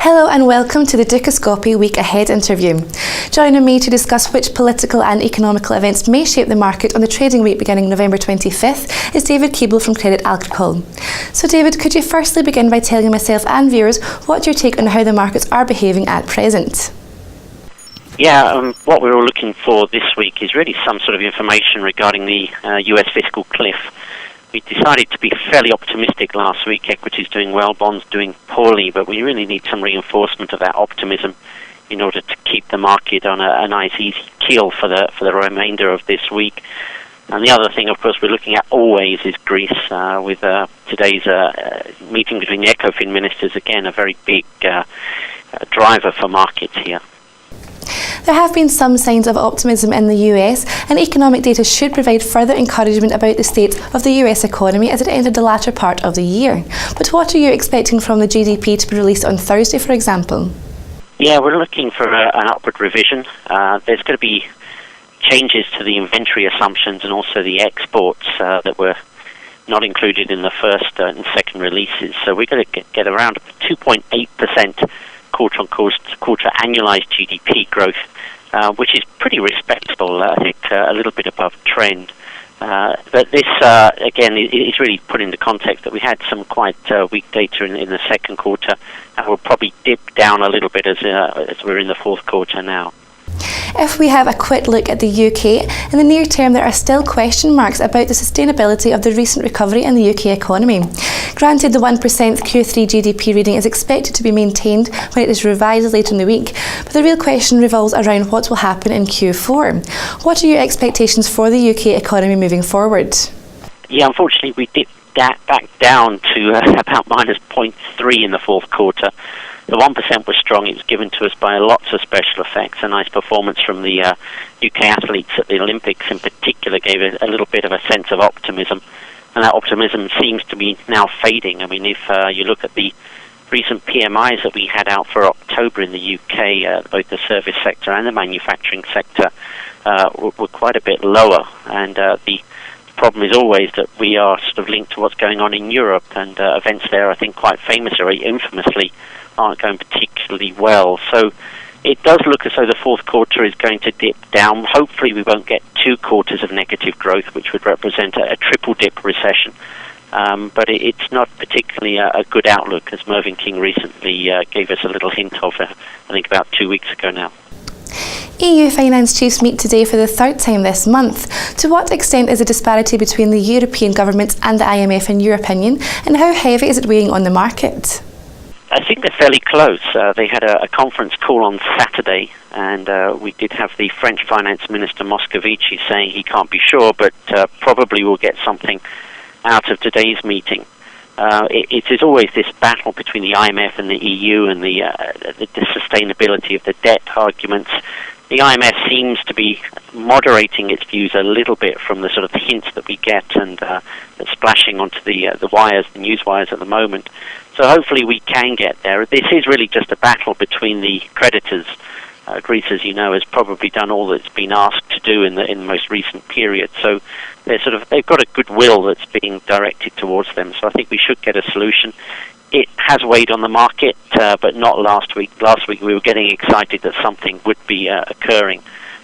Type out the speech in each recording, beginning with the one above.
Hello and welcome to the Dukascopy Week Ahead interview. Joining me to discuss which political and economical events may shape the market on the trading week beginning November 25th is David Keeble from Credit Agricole. So David, could you firstly begin by telling myself and viewers what's your take on how the markets are behaving at present? Yeah, what we're all looking for this week is really some sort of information regarding the US Fiscal Cliff. We decided to be fairly optimistic last week. Equities doing well, bonds doing poorly, but we really need some reinforcement of that optimism in order to keep the market on a nice, easy keel for the remainder of this week. And the other thing, of course, we're looking at always is Greece, with today's meeting between the ECOFIN ministers, again, a very big driver for markets here. There have been some signs of optimism in the US, and economic data should provide further encouragement about the state of the US economy as it entered the latter part of the year. But what are you expecting from the GDP to be released on Thursday, for example? Yeah, we're looking for an upward revision. There's going to be changes to the inventory assumptions and also the exports that were not included in the first and second releases. So we're going to get around 2.8% quarter-on-quarter annualized GDP growth, which is pretty respectable, I think, a little bit above trend. But this, again, is really put into context that we had some quite weak data in the second quarter, and we'll probably dip down a little bit as we're in the fourth quarter now. If we have a quick look at the UK, in the near term there are still question marks about the sustainability of the recent recovery in the UK economy. Granted, the 1% Q3 GDP reading is expected to be maintained when it is revised later in the week, but the real question revolves around what will happen in Q4. What are your expectations for the UK economy moving forward? Yeah, unfortunately we dipped back down to about minus 0.3 in the fourth quarter. The 1% was strong. It was given to us by lots of special effects. A nice performance from the UK athletes at the Olympics in particular gave a little bit of a sense of optimism. And that optimism seems to be now fading. I mean, if you look at the recent PMIs that we had out for October in the UK, both the service sector and the manufacturing sector were quite a bit lower. And the problem is always that we are sort of linked to what's going on in Europe, and events there, I think, quite famously or infamously, aren't going particularly well. So it does look as though the fourth quarter is going to dip down. Hopefully we won't get 2 quarters of negative growth, which would represent a triple dip recession. But it's not particularly a good outlook, as Mervyn King recently gave us a little hint of, I think about 2 weeks ago now. EU finance chiefs meet today for the third time this month. To what extent is the disparity between the European governments and the IMF in your opinion, and how heavy is it weighing on the market? I think they're fairly close. They had a conference call on Saturday, and we did have the French Finance Minister Moscovici saying he can't be sure, but probably will get something out of today's meeting. It is always this battle between the IMF and the EU and the sustainability of the debt arguments. The IMF seems to be moderating its views a little bit from the sort of hints that we get and that's splashing onto the wires, the news wires at the moment. So hopefully we can get there. This is really just a battle between the creditors. Greece, as you know, has probably done all that it's been asked to do in the most recent period. So they've got a goodwill that's being directed towards them. So I think we should get a solution. It has weighed on the market, but not last week. Last week we were getting excited that something would be occurring.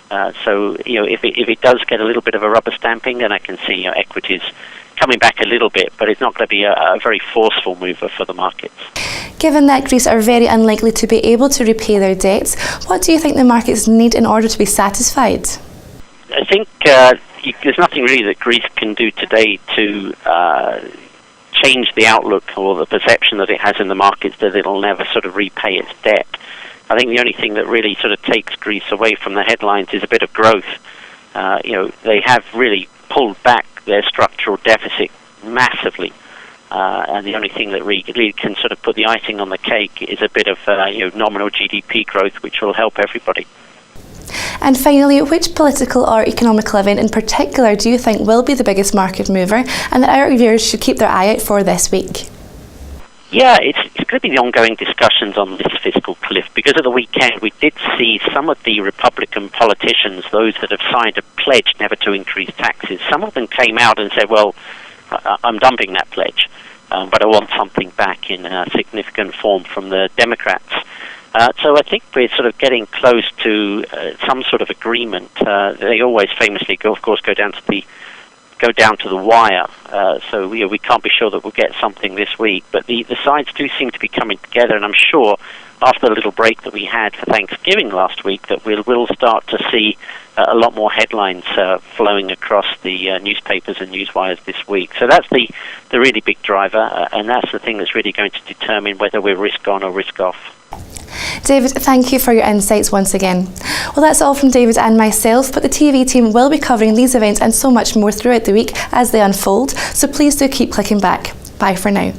So if it does get a little bit of a rubber stamping, then I can see equities coming back a little bit, but it's not going to be a very forceful mover for the markets. Given that Greece are very unlikely to be able to repay their debts, what do you think the markets need in order to be satisfied? I think there's nothing really that Greece can do today to change the outlook or the perception that it has in the markets that it'll never sort of repay its debt. I think the only thing that really sort of takes Greece away from the headlines is a bit of growth. They have really pulled back their structural deficit massively. And the only thing that really can sort of put the icing on the cake is a bit of nominal GDP growth, which will help everybody. And finally, which political or economical event in particular do you think will be the biggest market mover and that our viewers should keep their eye out for this week? Yeah, it's going to be the ongoing discussions on this fiscal cliff, because at the weekend we did see some of the Republican politicians, those that have signed a pledge never to increase taxes, some of them came out and said, well, I'm dumping that pledge. but I want something back in significant form from the Democrats. So I think we're sort of getting close to some sort of agreement. They always famously, go down to the wire. So we can't be sure that we'll get something this week. But the sides do seem to be coming together, and I'm sure after the little break that we had for Thanksgiving last week that we'll start to see a lot more headlines flowing across the newspapers and newswires this week. So that's the really big driver, and that's the thing that's really going to determine whether we're risk on or risk off. David, thank you for your insights once again. Well, that's all from David and myself, but the TV team will be covering these events and so much more throughout the week as they unfold, so please do keep clicking back. Bye for now.